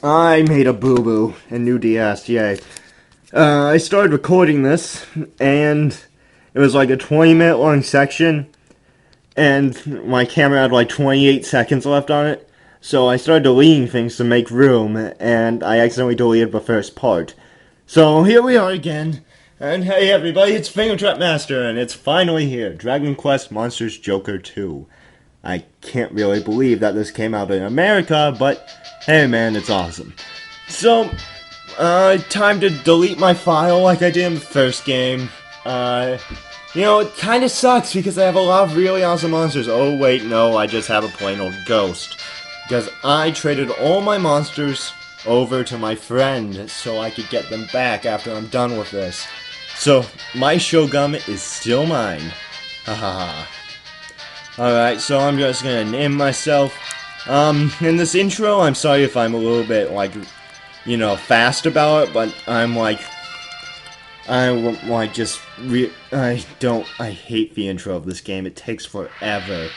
I made a boo-boo in New DS, yay. I started recording this, and it was like a 20-minute long section, and my camera had like 28 seconds left on it, so I started deleting things to make room, and I accidentally deleted the first part. So here we are again, and hey everybody, it's Fingertrap Master, and it's finally here, Dragon Quest Monsters Joker 2. I can't really believe that this came out in America, but hey man, it's awesome. So, time to delete my file like I did in the first game. It kinda sucks because I have a lot of really awesome monsters. Oh wait, no, I just have a plain old ghost. Because I traded all my monsters over to my friend so I could get them back after I'm done with this. So, my Shogun is still mine. Hahaha. Alright, so I'm just gonna name myself. In this intro, I'm sorry if I'm a little bit, fast about it, but I hate the intro of this game. It takes forever.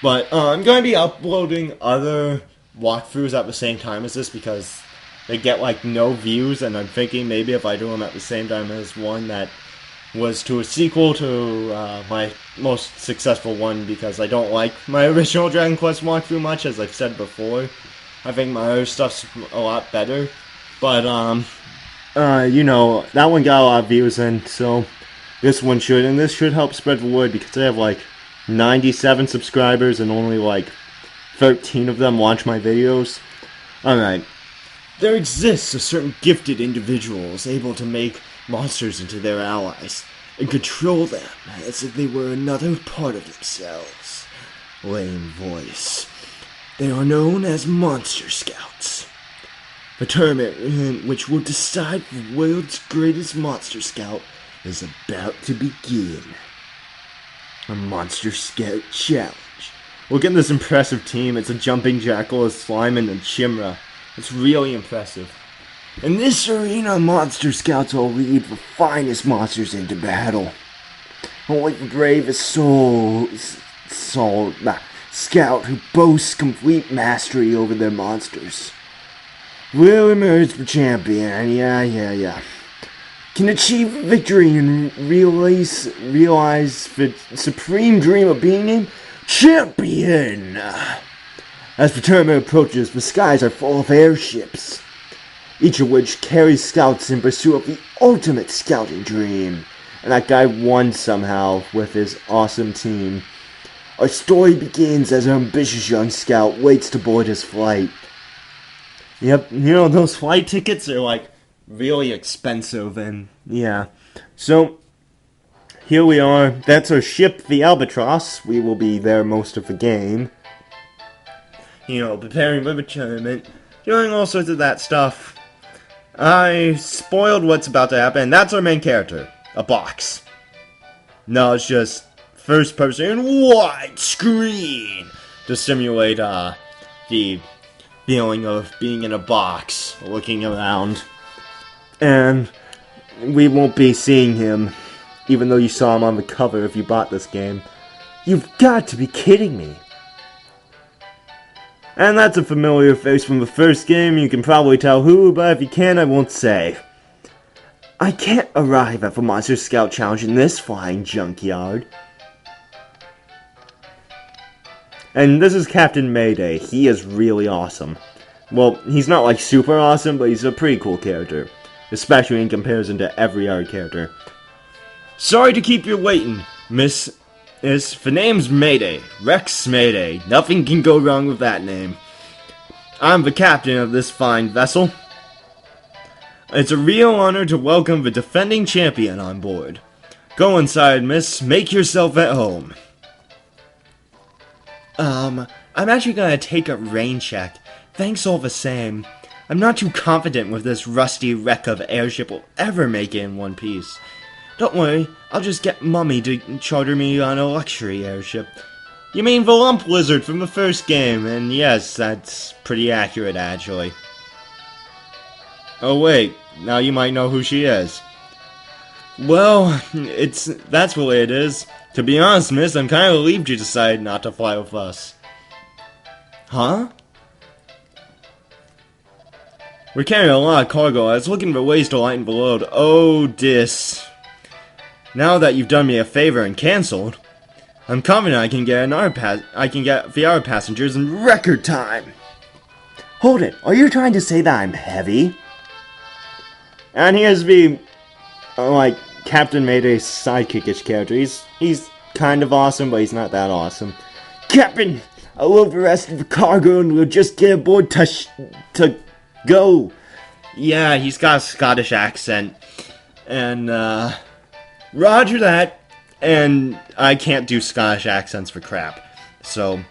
But, I'm gonna be uploading other walkthroughs at the same time as this because they get, no views, and I'm thinking maybe if I do them at the same time as one that was to a sequel to my most successful one, because I don't like my original Dragon Quest walkthrough much, as I've said before. I think my other stuff's a lot better. But, that one got a lot of views, and so this one should, and this should help spread the word, because I have 97 subscribers, and only 13 of them watch my videos. Alright. There exists a certain gifted individuals able to make monsters into their allies, and control them as if they were another part of themselves. Lame voice. They are known as Monster Scouts. The tournament which will decide the world's greatest Monster Scout is about to begin. A Monster Scout Challenge. Look at this impressive team. It's a Jumping Jackal, a Slimeman, and Chimera. It's really impressive. In this arena, Monster Scouts will lead the finest monsters into battle. Only the bravest scout who boasts complete mastery over their monsters will emerge the champion. Yeah. Can achieve victory and realize the supreme dream of being named champion. As the tournament approaches, the skies are full of airships, each of which carries scouts in pursuit of the ultimate scouting dream. And that guy won somehow with his awesome team. Our story begins as an ambitious young scout waits to board his flight. Yep, those flight tickets are really expensive, and yeah. So, here we are. That's our ship, the Albatross. We will be there most of the game. Preparing for the tournament, doing all sorts of that stuff. I spoiled what's about to happen. That's our main character. A box. No, it's just first person widescreen to simulate the feeling of being in a box, looking around. And we won't be seeing him, even though you saw him on the cover if you bought this game. You've got to be kidding me. And that's a familiar face from the first game. You can probably tell who, but if you can't, I won't say. I can't arrive at the Monster Scout Challenge in this flying junkyard. And this is Captain Mayday. He is really awesome. Well, he's not super awesome, but he's a pretty cool character. Especially in comparison to every other character. Sorry to keep you waiting, Miss. The name's Mayday. Rex Mayday. Nothing can go wrong with that name. I'm the captain of this fine vessel. It's a real honor to welcome the defending champion on board. Go inside, miss. Make yourself at home. I'm actually gonna take a rain check. Thanks all the same. I'm not too confident with this rusty wreck of airship will ever make it in one piece. Don't worry, I'll just get Mummy to charter me on a luxury airship. You mean the lump lizard from the first game, and yes, that's pretty accurate actually. Oh wait, now you might know who she is. Well, that's the way it is. To be honest, miss, I'm kinda relieved you decided not to fly with us. Huh? We're carrying a lot of cargo. I was looking for ways to lighten the load. Oh, now that you've done me a favor and cancelled, I'm confident I can get the other passengers in record time. Hold it. Are you trying to say that I'm heavy? And here's the Captain Mayday's sidekickish character. He's kind of awesome, but he's not that awesome. Captain, I'll load the rest of the cargo and we'll just get aboard to go. Yeah, he's got a Scottish accent. And, roger that. And I can't do Scottish accents for crap. So,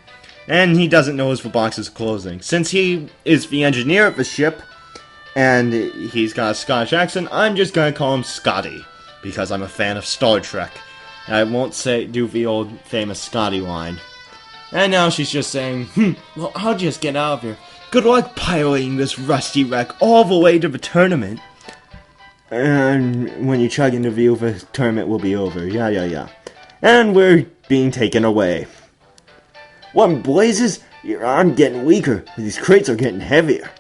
and he doesn't know the box is closing. Since he is the engineer of the ship, and he's got a Scottish accent, I'm just gonna call him Scotty. Because I'm a fan of Star Trek. And I won't do the old famous Scotty line. And now she's just saying, well, I'll just get out of here. Good luck piloting this rusty wreck all the way to the tournament. And when you chug into view, the tournament will be over. Yeah. And we're being taken away. What in blazes? Your arm getting weaker. These crates are getting heavier.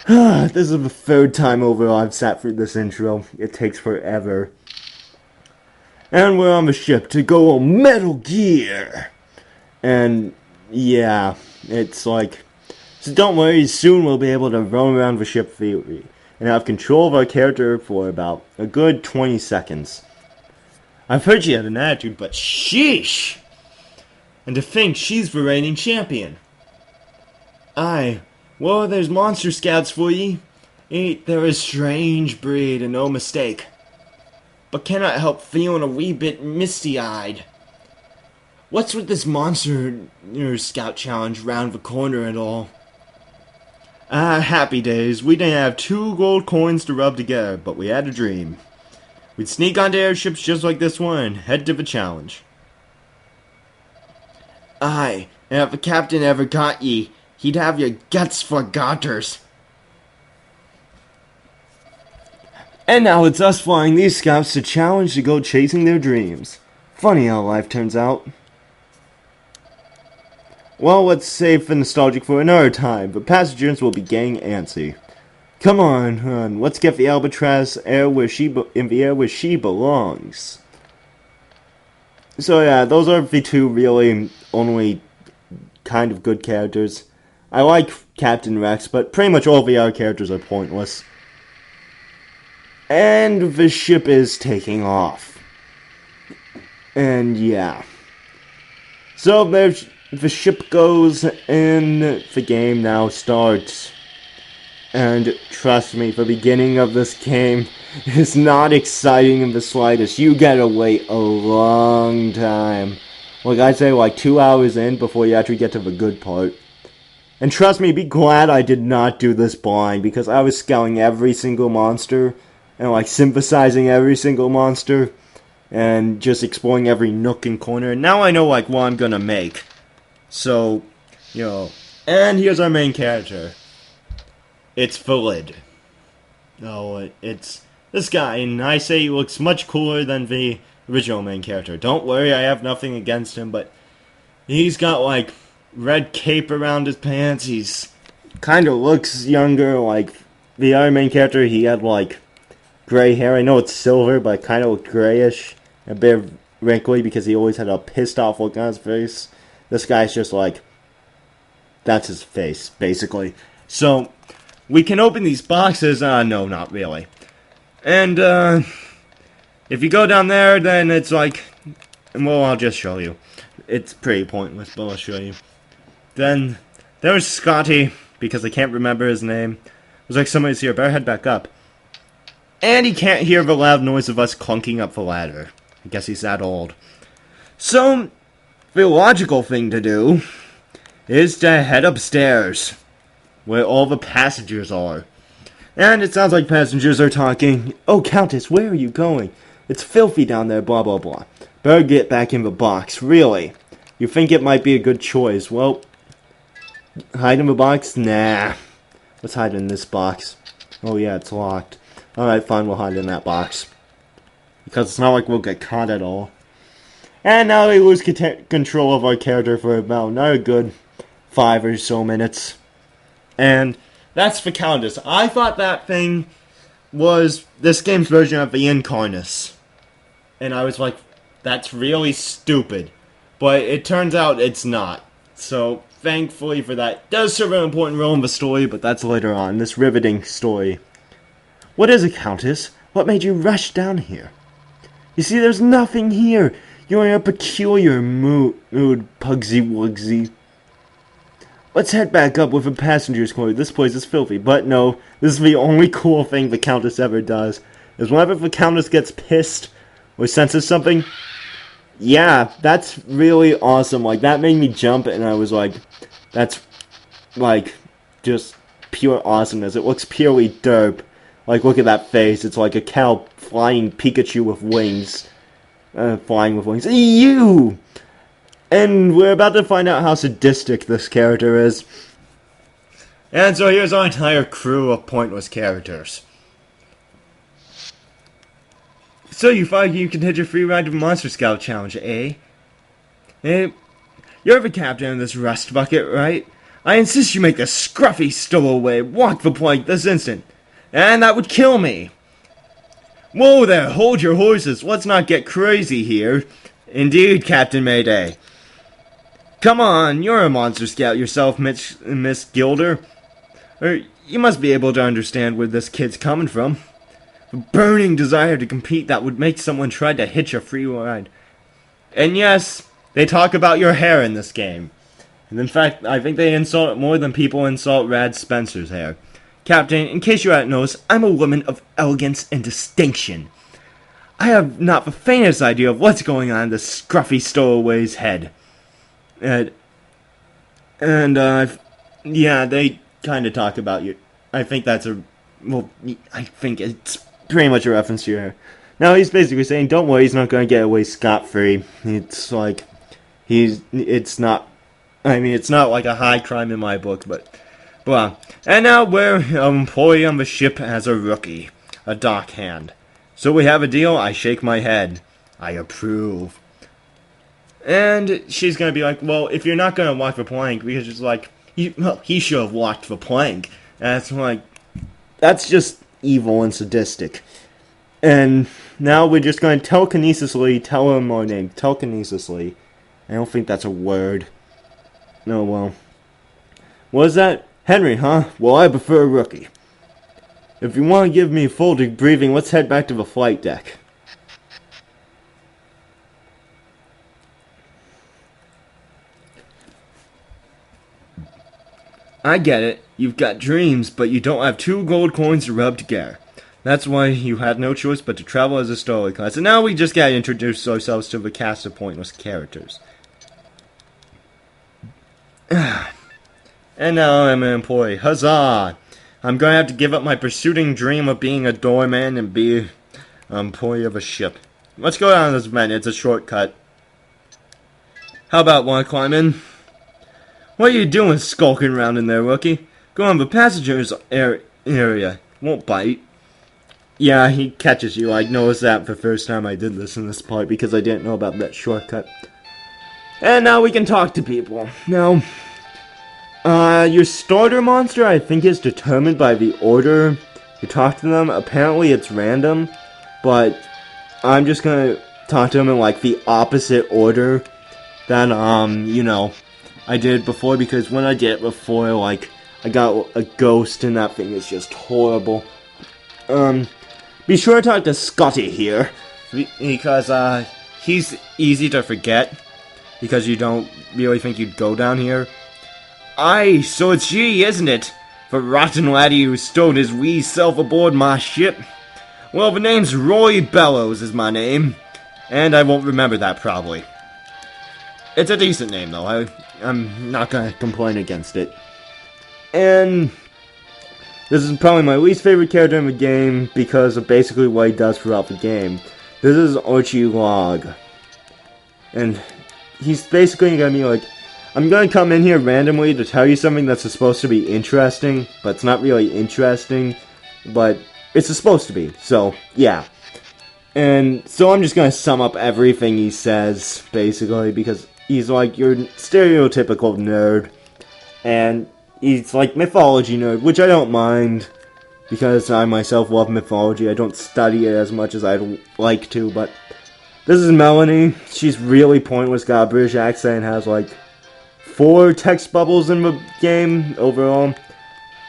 This is the third time over I've sat through this intro. It takes forever. And we're on the ship to go on Metal Gear. And yeah, it's like, so don't worry, soon we'll be able to roam around the ship freely and have control of our character for about a good 20 seconds. I've heard she had an attitude, but sheesh! And to think she's the reigning champion. Well, there's monster scouts for ye. Ain't there a strange breed and no mistake. But cannot help feeling a wee bit misty-eyed. What's with this monster scout challenge round the corner and all? Happy days. We didn't have 2 gold coins to rub together, but we had a dream. We'd sneak onto airships just like this one and head to the challenge. And if the captain ever caught ye, he'd have your guts for garters. And now it's us flying these scouts to challenge to go chasing their dreams. Funny how life turns out. Well, let's save the nostalgic for another time, but passengers will be getting antsy. Come on, hon, let's get the Albatross in the air where she belongs. So yeah, those are the 2 really only kind of good characters. I like Captain Rex, but pretty much all the other characters are pointless. And the ship is taking off. And yeah. So the ship goes and the game now starts. And trust me, the beginning of this game is not exciting in the slightest. You gotta wait a long time. Like I say, like 2 hours in before you actually get to the good part. And trust me, be glad I did not do this blind, because I was scouting every single monster and synthesizing every single monster and just exploring every nook and corner. And now I know what I'm gonna make. So, and here's our main character. It's Phalid. It's this guy, and I say he looks much cooler than the original main character. Don't worry, I have nothing against him, but he's got red cape around his pants. He's kind of looks younger. The other main character, he had gray hair. I know it's silver, but it kind of looked grayish, a bit wrinkly because he always had a pissed off look on his face. This guy's just that's his face, basically. So we can open these boxes. No, not really. And if you go down there, then it's well, I'll just show you. It's pretty pointless, but I'll show you. Then there's Scotty, because I can't remember his name. It was somebody's here. Better head back up. And he can't hear the loud noise of us clunking up the ladder. I guess he's that old. So, the logical thing to do is to head upstairs, where all the passengers are. And it sounds like passengers are talking. Oh, Countess, where are you going? It's filthy down there, blah, blah, blah. Better get back in the box, really. You think it might be a good choice. Well, hide in the box? Nah. Let's hide in this box. Oh, yeah, it's locked. Alright, fine, we'll hide in that box. Because it's not like we'll get caught at all. And now we lose control of our character for about another good 5 or so minutes. And That's Facaldus. I thought that thing was this game's version of the Incarnus. And I was like, that's really stupid. But it turns out it's not. So, thankfully for that. It does serve an important role in the story, but that's later on. This riveting story. What is it, Countess? What made you rush down here? You see, there's nothing here. You're in a peculiar mood, Pugsy Wugsy. Let's head back up with the passengers' quarter. This place is filthy. But no, this is the only cool thing the Countess ever does. Is whenever the Countess gets pissed or senses something, yeah, that's really awesome. Like, that made me jump, and I was like, that's, like, just pure awesomeness. It looks purely derp. Like, look at that face. It's like a cow flying Pikachu with wings. Flying with wings. You! And we're about to find out how sadistic this character is. And so here's our entire crew of pointless characters. So you thought you could hit your free ride to the Monster Scout Challenge, eh? You're the captain of this rust bucket, right? I insist you make the scruffy stowaway walk the plank this instant. And that would kill me. Whoa there, hold your horses. Let's not get crazy here. Indeed, Captain Mayday. Come on, you're a Monster Scout yourself, Miss Gilder. You must be able to understand where this kid's coming from. A burning desire to compete that would make someone try to hitch a free ride. And yes, they talk about your hair in this game. And in fact, I think they insult it more than people insult Rad Spencer's hair. Captain, in case you hadn't noticed, I'm a woman of elegance and distinction. I have not the faintest idea of what's going on in this scruffy stowaway's head. Yeah, they kind of talk about you. I think that's I think it's pretty much a reference to your hair. Now, he's basically saying, don't worry, he's not going to get away scot-free. It's like, it's not like a high crime in my book, but, well. And now we're an employee on the ship as a rookie, a dockhand. So we have a deal. I shake my head. I approve. And she's going to be like, well, if you're not going to walk the plank, because it's like, he should have walked the plank. And it's like, that's just evil and sadistic. And now we're just going to telekinesisly tell him our name. Telekinesisly. I don't think that's a word. No, well. What is that? Henry, huh? Well, I prefer a rookie. If you want to give me a full debriefing, let's head back to the flight deck. I get it. You've got dreams, but you don't have 2 gold coins to rub together. That's why you had no choice but to travel as a stowaway class. And now we just gotta introduce ourselves to the cast of pointless characters. And now I'm an employee. Huzzah! I'm gonna have to give up my pursuing dream of being a doorman and be an employee of a ship. Let's go down this vent. It's a shortcut. How about one climb in? What are you doing skulking around in there, rookie? Go on the passengers area. Won't bite. Yeah, he catches you. I noticed that the first time I did this in this part because I didn't know about that shortcut. And now we can talk to people. Now, your starter monster, I think, is determined by the order you talk to them. Apparently it's random, but I'm just gonna talk to them in, like, the opposite order than, you know, I did before, because when I did it before, like, I got a ghost and that thing is just horrible. Be sure to talk to Scotty here, because, he's easy to forget, because you don't really think you'd go down here. Aye, so it's ye, isn't it? The rotten laddie who stowed his wee self aboard my ship? Well, the name's Roy Bellows is my name, and I won't remember that probably. It's a decent name, though. I'm not gonna complain against it. And this is probably my least favorite character in the game because of basically what he does throughout the game. This is Archie Log. And he's basically gonna be like, I'm gonna come in here randomly to tell you something that's supposed to be interesting, but it's not really interesting, but it's supposed to be, so, yeah. And so I'm just gonna sum up everything he says, basically, because he's like your stereotypical nerd, and he's like mythology nerd, which I don't mind, because I myself love mythology. I don't study it as much as I'd like to, but this is Melanie. She's really pointless, got a British accent, has like 4 text bubbles in the game overall.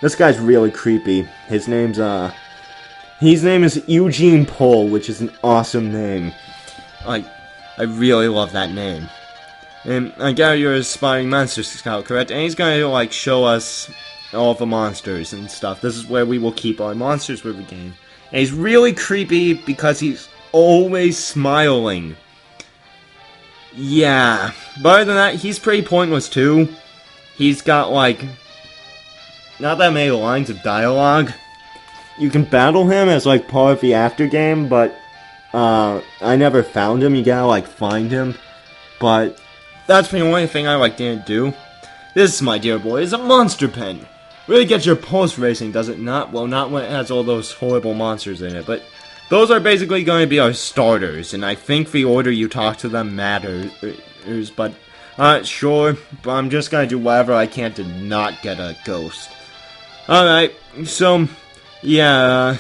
This guy's really creepy. His name is Eugene Pohl, which is an awesome name. I really love that name. And I gather you're a aspiring monster scout, correct? And he's gonna like show us all the monsters and stuff. This is where we will keep our monsters for the game. And he's really creepy because he's always smiling. Yeah. But other than that, he's pretty pointless too. He's got like not that many lines of dialogue. You can battle him as like part of the after game, but I never found him. You gotta like find him. But that's the only thing I like didn't do. This, my dear boy, is a monster pen. Really gets your pulse racing, does it not? Well, not when it has all those horrible monsters in it, but those are basically going to be our starters, and I think the order you talk to them matters, but sure, but I'm just going to do whatever I can to not get a ghost. Alright, so, yeah,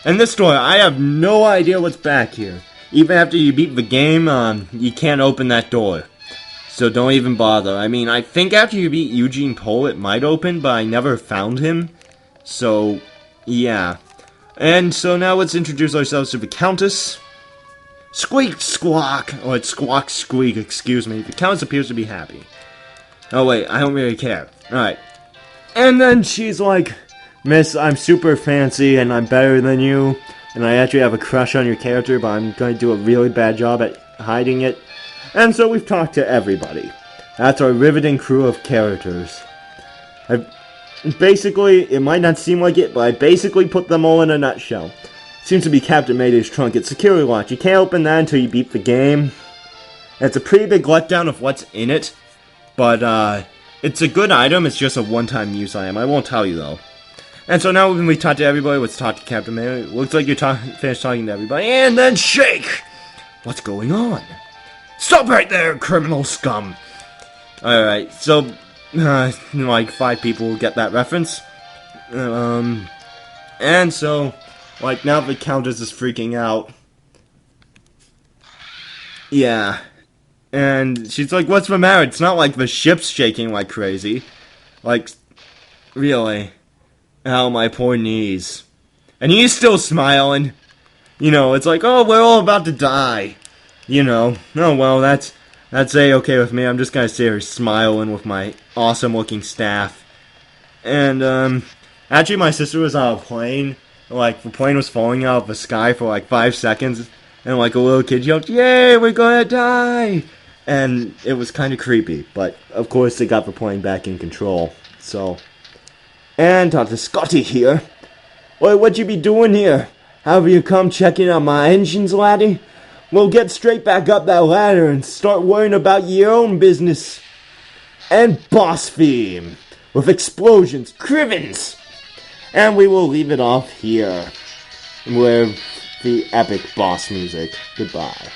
in this story, I have no idea what's back here. Even after you beat the game, you can't open that door. So don't even bother. I mean, I think after you beat Eugene Pohl, it might open, but I never found him. So, yeah. And so now let's introduce ourselves to the Countess. Squeak Squawk! Or it's Squawk Squeak, excuse me. The Countess appears to be happy. Oh wait, I don't really care. Alright. And then she's like, Miss, I'm super fancy and I'm better than you. And I actually have a crush on your character, but I'm going to do a really bad job at hiding it. And so we've talked to everybody. That's our riveting crew of characters. Basically, it might not seem like it, but I basically put them all in a nutshell. Seems to be Captain Mayday's trunk. It's security locked. You can't open that until you beat the game. And it's a pretty big letdown of what's in it. But, it's a good item. It's just a one-time use item. I won't tell you, though. And so now when we talk to everybody, let's talk to Captain Mayday. Looks like you're finished talking to everybody. And then shake! What's going on? Stop right there, criminal scum! Alright, so, like 5 people will get that reference. And so, like, now the Countess is freaking out. Yeah. And she's like, what's the matter? It's not like the ship's shaking like crazy. Like, really. Ow, my poor knees. And he's still smiling. You know, it's like, oh, we're all about to die. You know, oh well, that's A-okay with me. I'm just gonna sit here smiling with my awesome-looking staff. And, actually my sister was on a plane. Like, the plane was falling out of the sky for like 5 seconds. And like a little kid yelled, yay, we're gonna die! And it was kind of creepy. But, of course, they got the plane back in control. So, and Dr. Scotty here. Wait, what you be doing here? Have you come checking on my engines, laddie? Well, get straight back up that ladder and start worrying about your own business. And boss theme with explosions, crivens. And we will leave it off here with the epic boss music. Goodbye.